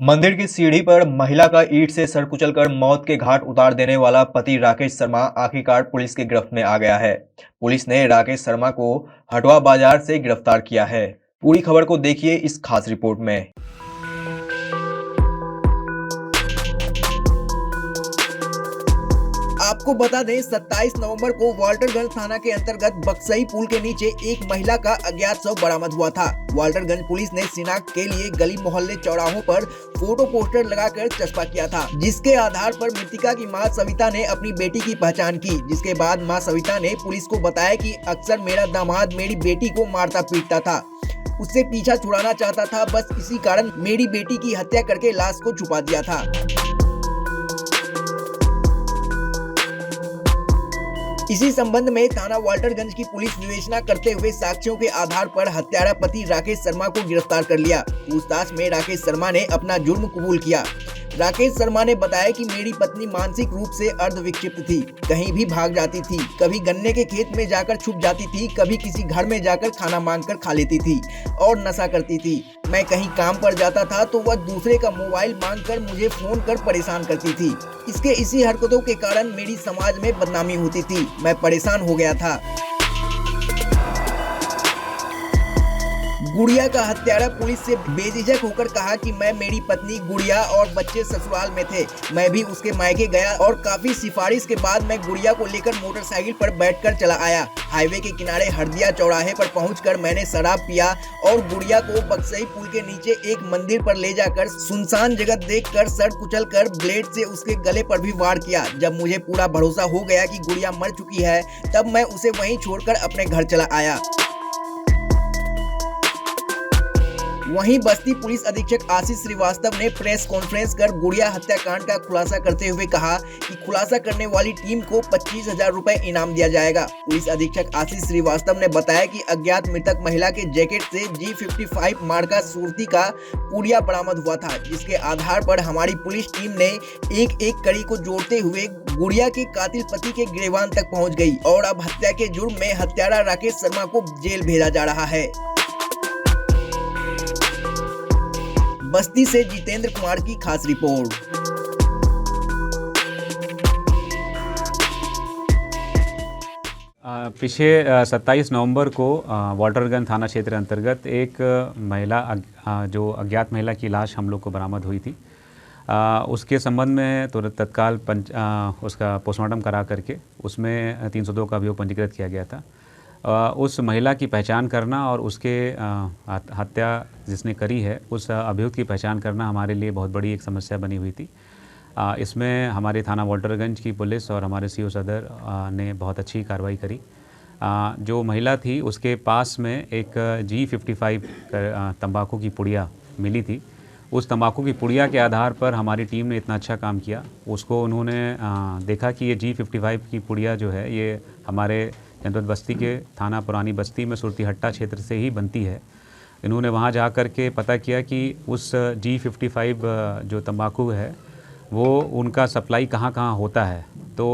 मंदिर की सीढ़ी पर महिला का ईंट से सर कुचलकर मौत के घाट उतार देने वाला पति राकेश शर्मा आखिरकार पुलिस की गिरफ्त में आ गया है। पुलिस ने राकेश शर्मा को हटवा बाजार से गिरफ्तार किया है। पूरी खबर को देखिए इस खास रिपोर्ट में। आपको बता दें 27 नवंबर को वाल्टरगंज थाना के अंतर्गत बक्सई पुल के नीचे एक महिला का अज्ञात शव बरामद हुआ था। वाल्टरगंज पुलिस ने शिनाख्त के लिए गली मोहल्ले चौराहों पर फोटो पोस्टर लगाकर चस्पा किया था, जिसके आधार पर मृतिका की मां सविता ने अपनी बेटी की पहचान की। जिसके बाद मां सविता ने पुलिस को बताया कि अक्सर मेरा दामाद मेरी बेटी को मारता पीटता था, उससे पीछा छुड़ाना चाहता था, बस इसी कारण मेरी बेटी की हत्या करके लाश को छुपा दिया था। इसी संबंध में थाना वाल्टरगंज की पुलिस विवेचना करते हुए साक्ष्यों के आधार पर हत्यारा पति राकेश शर्मा को गिरफ्तार कर लिया। पूछताछ में राकेश शर्मा ने अपना जुर्म कबूल किया। राकेश शर्मा ने बताया कि मेरी पत्नी मानसिक रूप से अर्धविक्षिप्त थी, कहीं भी भाग जाती थी, कभी गन्ने के खेत में जाकर छुप जाती थी, कभी किसी घर में जाकर खाना मांगकर खा लेती थी और नशा करती थी। मैं कहीं काम पर जाता था तो वह दूसरे का मोबाइल मांगकर मुझे फोन कर परेशान करती थी। इसके इसी हरकतों के कारण मेरी समाज में बदनामी होती थी, मैं परेशान हो गया था। गुड़िया का हत्यारा पुलिस से बेझिझक होकर कहा कि मेरी पत्नी गुड़िया और बच्चे ससुराल में थे, मैं भी उसके मायके गया और काफी सिफारिश के बाद मैं गुड़िया को लेकर मोटरसाइकिल पर बैठकर चला आया। हाईवे के किनारे हरदिया चौराहे पर पहुंचकर मैंने शराब पिया और गुड़िया को बक्सई पुल के नीचे एक मंदिर पर ले जाकर सुनसान जगह देखकर सर कुचल कर ब्लेड से उसके गले पर भी वार किया। जब मुझे पूरा भरोसा हो गया कि गुड़िया मर चुकी है, तब मैं उसे वहीं छोड़कर अपने घर चला आया। वहीं बस्ती पुलिस अधीक्षक आशीष श्रीवास्तव ने प्रेस कॉन्फ्रेंस कर गुड़िया हत्याकांड का खुलासा करते हुए कहा कि खुलासा करने वाली टीम को 25,000 रुपए इनाम दिया जाएगा। पुलिस अधीक्षक आशीष श्रीवास्तव ने बताया कि अज्ञात मृतक महिला के जैकेट से G55 मार्का सुरती का पुड़िया बरामद हुआ था, जिसके आधार पर हमारी पुलिस टीम ने एक एक कड़ी को जोड़ते हुए गुड़िया के कातिल पति के गिरफ्तार तक पहुँच गयी और अब हत्या के जुर्म में हत्यारा राकेश शर्मा को जेल भेजा जा रहा है। बस्ती से जितेंद्र कुमार की खास रिपोर्ट। पिछले 27 नवंबर को वाल्टरगंज थाना क्षेत्र अंतर्गत एक महिला जो अज्ञात महिला की लाश हम लोग को बरामद हुई थी। उसके संबंध में तुरंत तत्काल उसका पोस्टमार्टम करा करके उसमें 302 का अभियोग पंजीकृत किया गया था। उस महिला की पहचान करना और उसके हत्या जिसने करी है उस अभियुक्त की पहचान करना हमारे लिए बहुत बड़ी एक समस्या बनी हुई थी। इसमें हमारे थाना वाल्टरगंज की पुलिस और हमारे सीओ सदर ने बहुत अच्छी कार्रवाई करी। जो महिला थी उसके पास में एक G55 तंबाकू की पुड़िया मिली थी। उस तंबाकू की पुड़िया के आधार पर हमारी टीम ने इतना अच्छा काम किया। उसको उन्होंने देखा कि ये G55 की पुड़िया जो है ये हमारे जनपद बस्ती के थाना पुरानी बस्ती में सुरतीहट्टा क्षेत्र से ही बनती है। इन्होंने वहाँ जा कर के पता किया कि उस G55 जो तंबाकू है वो उनका सप्लाई कहाँ कहाँ होता है। तो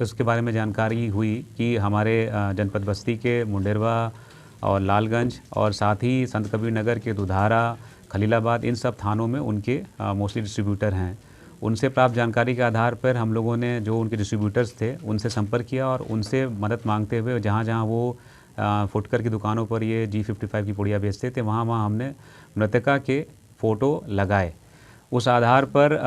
उसके बारे में जानकारी हुई कि हमारे जनपद बस्ती के मुंडेरवा और लालगंज और साथ ही संत कबीर नगर के दुधारा, खलीलाबाद, इन सब थानों में उनके मोस्टली डिस्ट्रीब्यूटर हैं। उनसे प्राप्त जानकारी के आधार पर हम लोगों ने जो उनके डिस्ट्रीब्यूटर्स थे उनसे संपर्क किया और उनसे मदद मांगते हुए जहाँ जहाँ वो फुटकर की दुकानों पर ये G55 की पुड़िया बेचते थे वहाँ वहाँ हमने मृतका के फ़ोटो लगाए। उस आधार पर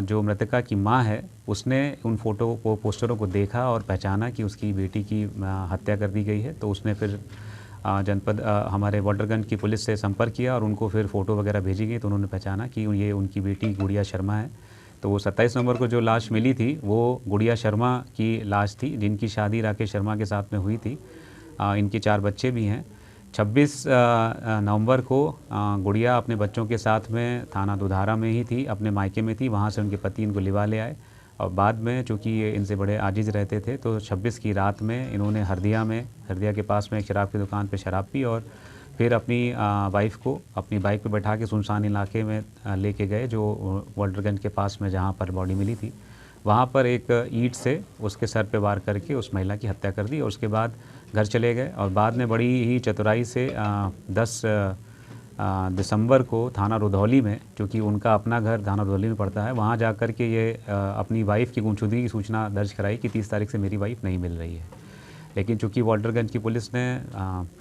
जो मृतका की माँ है उसने उन फ़ोटो को पोस्टरों को देखा और पहचाना कि उसकी बेटी की हत्या कर दी गई है। तो उसने फिर जनपद हमारे वाल्टरगंज की पुलिस से संपर्क किया और उनको फिर फ़ोटो वगैरह भेजी गई। तो उन्होंने पहचाना कि ये उनकी बेटी गुड़िया शर्मा है। तो वो 27 नवंबर को जो लाश मिली थी वो गुड़िया शर्मा की लाश थी, जिनकी शादी राकेश शर्मा के साथ में हुई थी। इनके 4 बच्चे भी हैं। 26 नवंबर को गुड़िया अपने बच्चों के साथ में थाना दुधारा में ही थी, अपने मायके में थी। वहाँ से उनके पति इनको लिवा ले आए और बाद में चूँकि ये इनसे बड़े आजिज़ रहते थे तो 26 की रात में इन्होंने हरदिया के पास में एक शराब की दुकान पे शराब पी और फिर अपनी वाइफ को अपनी बाइक पे बैठा के सुनसान इलाके में लेके गए, जो वाल्टरगंज के पास में जहाँ पर बॉडी मिली थी। वहाँ पर एक ईंट से उसके सर पे वार करके उस महिला की हत्या कर दी और उसके बाद घर चले गए। और बाद में बड़ी ही चतुराई से 10 दिसंबर को थाना रुधौली में, क्योंकि उनका अपना घर थाना रुधौली में पड़ता है, वहाँ जा कर के ये अपनी वाइफ़ की गुमशुदगी की सूचना दर्ज कराई कि 30 तारीख से मेरी वाइफ़ नहीं मिल रही है। लेकिन चूँकि वाल्टरगंज की पुलिस ने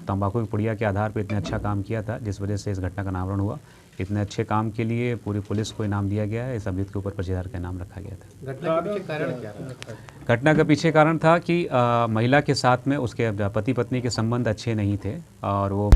तंबाकू की पुड़िया के आधार पर इतने अच्छा काम किया था, जिस वजह से इस घटना का अनावरण हुआ। इतने अच्छे काम के लिए पूरी पुलिस को इनाम दिया गया है। इस अभियुक्त के ऊपर 25,000 का इनाम रखा गया था। घटना के पीछे कारण क्या रहा? घटना का पीछे कारण था कि महिला के साथ में उसके पति पत्नी के संबंध अच्छे नहीं थे और वो